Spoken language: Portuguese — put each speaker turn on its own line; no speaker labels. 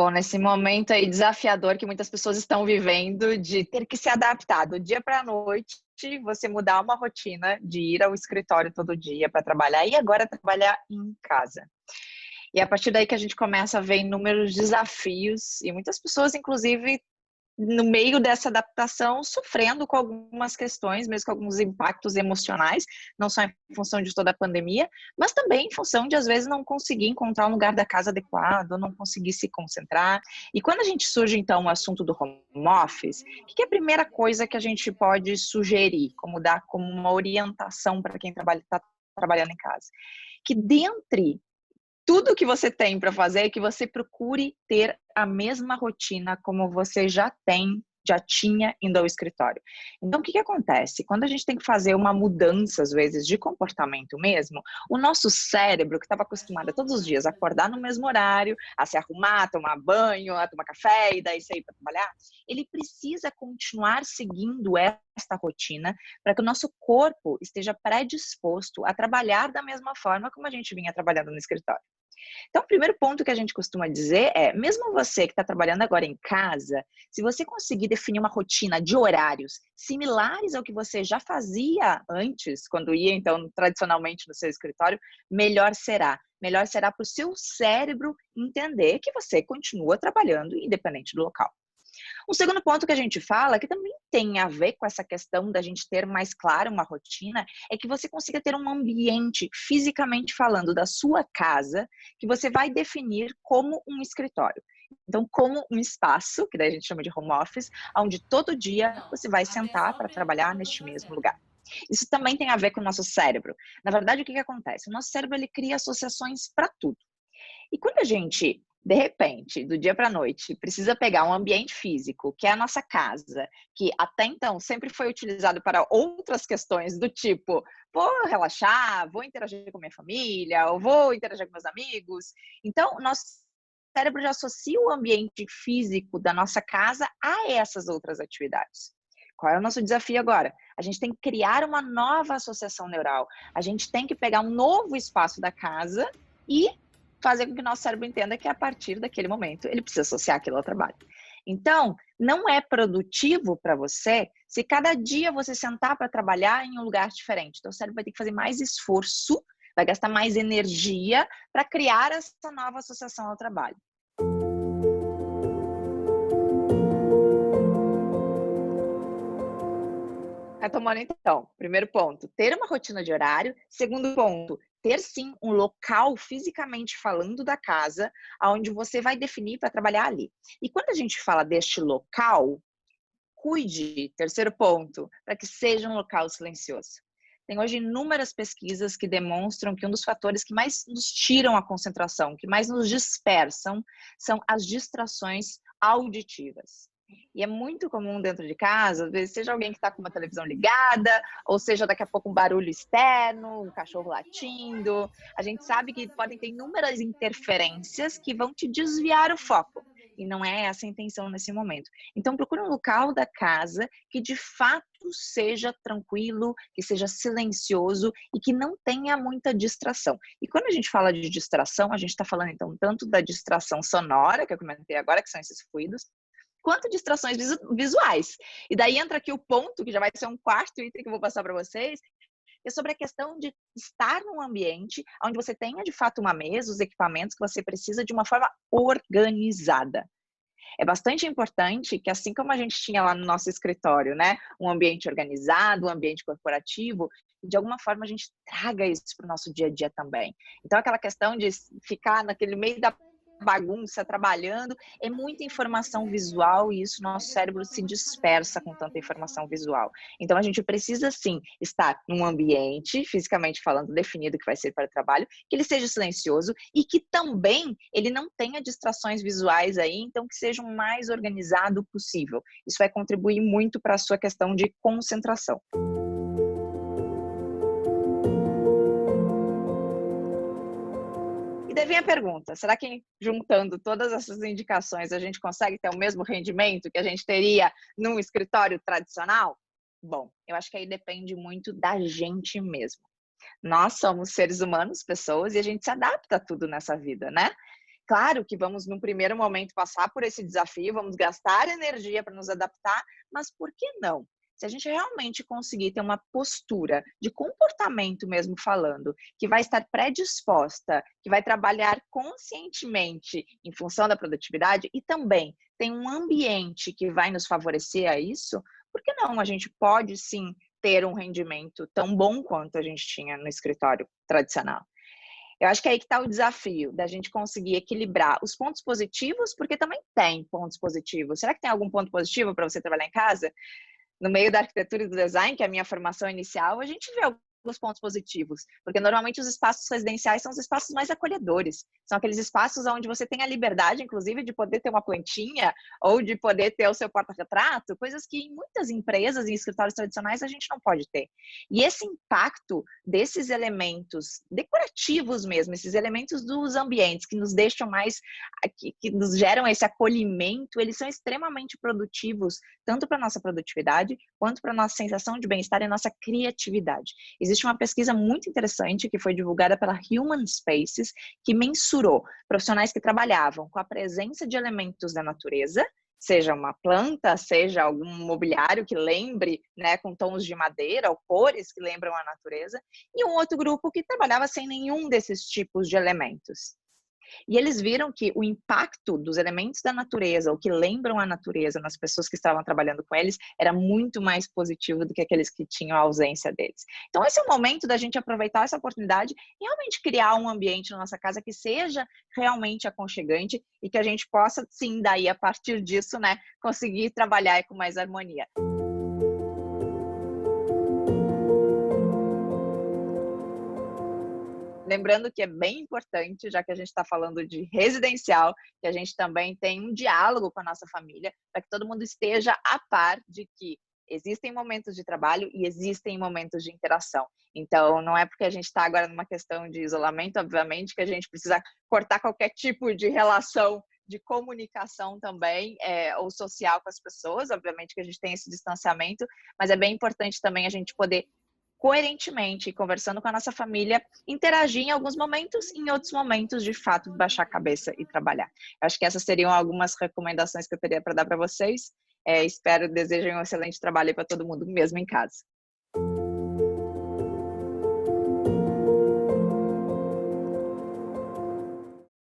Bom, nesse momento aí desafiador que muitas pessoas estão vivendo de ter que se adaptar do dia para a noite, você mudar uma rotina de ir ao escritório todo dia para trabalhar e agora trabalhar em casa. E é a partir daí que a gente começa a ver inúmeros desafios e muitas pessoas, inclusive, no meio dessa adaptação, sofrendo com algumas questões, mesmo com alguns impactos emocionais, não só em função de toda a pandemia, mas também em função de, às vezes, não conseguir encontrar um lugar da casa adequado, não conseguir se concentrar. E quando a gente surge, então, o assunto do home office, o que é a primeira coisa que a gente pode sugerir, como dar como uma orientação para quem está trabalhando em casa? Que dentre tudo que você tem para fazer é que você procure ter a mesma rotina como você já tinha indo ao escritório. Então, o que acontece? Quando a gente tem que fazer uma mudança, às vezes, de comportamento mesmo, o nosso cérebro, que estava acostumado a todos os dias acordar no mesmo horário, a se arrumar, tomar banho, a tomar café e daí sair para trabalhar, ele precisa continuar seguindo esta rotina para que o nosso corpo esteja predisposto a trabalhar da mesma forma como a gente vinha trabalhando no escritório. Então, o primeiro ponto que a gente costuma dizer é, mesmo você que está trabalhando agora em casa, se você conseguir definir uma rotina de horários similares ao que você já fazia antes, quando ia, então, tradicionalmente no seu escritório, melhor será. Melhor será para o seu cérebro entender que você continua trabalhando independente do local. Um segundo ponto que a gente fala, que também tem a ver com essa questão da gente ter mais clara uma rotina, é que você consiga ter um ambiente, fisicamente falando, da sua casa, que você vai definir como um escritório. Então, como um espaço, que daí a gente chama de home office, onde todo dia você vai sentar para trabalhar neste mesmo lugar. Isso também tem a ver com o nosso cérebro. Na verdade, o que acontece? O nosso cérebro ele cria associações para tudo. E quando a gente, de repente, do dia para a noite, precisa pegar um ambiente físico, que é a nossa casa, que até então sempre foi utilizado para outras questões do tipo, vou relaxar, vou interagir com minha família, ou vou interagir com meus amigos. Então, nosso cérebro já associa o ambiente físico da nossa casa a essas outras atividades. Qual é o nosso desafio agora? A gente tem que criar uma nova associação neural. A gente tem que pegar um novo espaço da casa e fazer com que o nosso cérebro entenda que a partir daquele momento ele precisa associar aquilo ao trabalho. Então, não é produtivo para você se cada dia você sentar para trabalhar em um lugar diferente. Então, o cérebro vai ter que fazer mais esforço, vai gastar mais energia para criar essa nova associação ao trabalho. Retomando então, primeiro ponto, ter uma rotina de horário. Segundo ponto, ter sim um local fisicamente falando da casa, onde você vai definir para trabalhar ali. E quando a gente fala deste local, cuide, terceiro ponto, para que seja um local silencioso. Tem hoje inúmeras pesquisas que demonstram que um dos fatores que mais nos tiram a concentração, que mais nos dispersam, são as distrações auditivas. E é muito comum dentro de casa, às vezes, seja alguém que está com uma televisão ligada, ou seja, daqui a pouco um barulho externo, um cachorro latindo. A gente sabe que podem ter inúmeras interferências que vão te desviar o foco. E não é essa a intenção nesse momento. Então, procure um local da casa que de fato seja tranquilo, que seja silencioso e que não tenha muita distração. E quando a gente fala de distração, a gente está falando então tanto da distração sonora, que eu comentei agora, que são esses ruídos, quanto distrações visuais. E daí entra aqui o ponto, que já vai ser um quarto item que eu vou passar para vocês, que é sobre a questão de estar num ambiente onde você tenha de fato uma mesa, os equipamentos que você precisa de uma forma organizada. É bastante importante que, assim como a gente tinha lá no nosso escritório, né, um ambiente organizado, um ambiente corporativo, de alguma forma a gente traga isso para o nosso dia a dia também. Então, aquela questão de ficar naquele meio da bagunça, trabalhando, é muita informação visual e isso nosso cérebro se dispersa com tanta informação visual. Então, a gente precisa, sim, estar num ambiente, fisicamente falando, definido que vai ser para o trabalho, que ele seja silencioso e que também ele não tenha distrações visuais aí, então que seja o mais organizado possível. Isso vai contribuir muito para a sua questão de concentração. E daí vem a pergunta, será que juntando todas essas indicações a gente consegue ter o mesmo rendimento que a gente teria num escritório tradicional? Bom, eu acho que aí depende muito da gente mesmo. Nós somos seres humanos, pessoas, e a gente se adapta a tudo nessa vida, né? Claro que vamos, num primeiro momento, passar por esse desafio, vamos gastar energia para nos adaptar, mas por que não? Se a gente realmente conseguir ter uma postura de comportamento mesmo falando, que vai estar predisposta, que vai trabalhar conscientemente em função da produtividade e também tem um ambiente que vai nos favorecer a isso, por que não? A gente pode sim ter um rendimento tão bom quanto a gente tinha no escritório tradicional. Eu acho que é aí que está o desafio, da gente conseguir equilibrar os pontos positivos, porque também tem pontos positivos. Será que tem algum ponto positivo para você trabalhar em casa? No meio da arquitetura e do design, que é a minha formação inicial, a gente vê alguns pontos positivos, porque normalmente os espaços residenciais são os espaços mais acolhedores, são aqueles espaços onde você tem a liberdade, inclusive, de poder ter uma plantinha ou de poder ter o seu porta-retrato, coisas que em muitas empresas e escritórios tradicionais a gente não pode ter. E esse impacto desses elementos decorativos mesmo, esses elementos dos ambientes que nos deixam mais, que nos geram esse acolhimento, eles são extremamente produtivos, tanto para a nossa produtividade, quanto para a nossa sensação de bem-estar e nossa criatividade. Existe uma pesquisa muito interessante que foi divulgada pela Human Spaces, que mensurou profissionais que trabalhavam com a presença de elementos da natureza, seja uma planta, seja algum mobiliário que lembre, né, com tons de madeira ou cores que lembram a natureza, e um outro grupo que trabalhava sem nenhum desses tipos de elementos. E eles viram que o impacto dos elementos da natureza, ou que lembram a natureza, nas pessoas que estavam trabalhando com eles, era muito mais positivo do que aqueles que tinham a ausência deles. Então, esse é o momento da gente aproveitar essa oportunidade e realmente criar um ambiente na nossa casa que seja realmente aconchegante e que a gente possa, sim, daí, a partir disso, né, conseguir trabalhar com mais harmonia. Lembrando que é bem importante, já que a gente está falando de residencial, que a gente também tem um diálogo com a nossa família, para que todo mundo esteja a par de que existem momentos de trabalho e existem momentos de interação. Então, não é porque a gente está agora numa questão de isolamento, obviamente, que a gente precisa cortar qualquer tipo de relação de comunicação também, ou social com as pessoas. Obviamente que a gente tem esse distanciamento, mas é bem importante também a gente poder coerentemente, conversando com a nossa família, interagir em alguns momentos, em outros momentos, de fato, baixar a cabeça e trabalhar. Eu acho que essas seriam algumas recomendações que eu teria para dar para vocês. Espero, desejem um excelente trabalho para todo mundo, mesmo em casa.